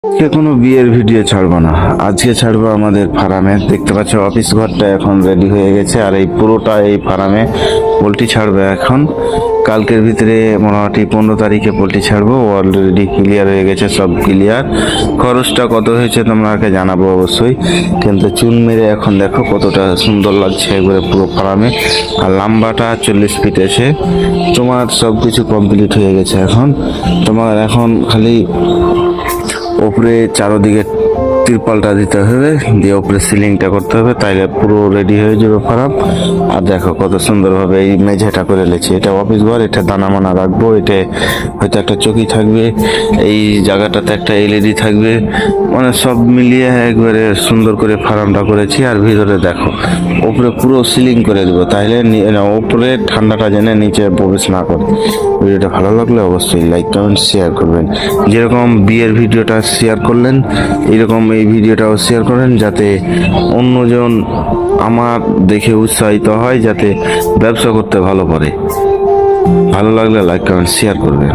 আজকে কোনো বিয়ের ভিডিও ছাড়বো না, আজকে ছাড়বো আমাদের ফার্মে। দেখতে পাচ্ছ অফিস ঘরটা এখন রেডি হয়ে গেছে, আর এই পুরোটা এই ফার্মে পোলট্রি ছাড়বে এখন। কালকের ভিতরে মোটামুটি 15 তারিখে পোলট্রি ছাড়বো। অলরেডি ক্লিয়ার হয়ে গেছে, সব ক্লিয়ার। খরচটা কত হয়েছে তোমাকে জানাবো অবশ্যই, কিন্তু চুন মেরে এখন দেখো কতটা সুন্দর লাগছে একবারে পুরো ফার্মে। আর লম্বাটা 40 ফিট আছে। তোমার সব কিছু কমপ্লিট হয়ে গেছে এখন। তোমার এখন খালি উপরে চারোদিকে তিরপালটা দিতে হবে, দিয়ে উপরে সিলিংটা করতে হবে, তাইলে পুরো রেডি হয়ে যাবে ফার্ম। আর দেখো কত সুন্দরভাবে এই মেঝেটা করে লেছি। এটা অফিস ঘর, এটা দানা মানা রাখবো, এটা হয়তো একটা চকি থাকবে, এই জায়গাটাতে একটা এলইডি থাকবে, মানে সব মিলিয়ে একবারে সুন্দর করে ফার্মটা করেছি। আর ভিতরে দেখো উপরে পুরো সিলিং করে দেবো, তাইলে উপরে ঠান্ডাটা যেন নিচে প্রবেশ না করে। ভিডিওটা ভালো লাগলে অবশ্যই লাইক কমেন্ট শেয়ার করবেন। যেরকম বিয়ের ভিডিওটা শেয়ার করলেন, এইরকম এই ভিডিওটাও শেয়ার করেন, যাতে অন্যজন আমার দেখে উৎসাহিত হয়, যাতে ব্যবসা করতে ভালো পারে। ভালো লাগলে লাইক কমেন্ট শেয়ার করবেন।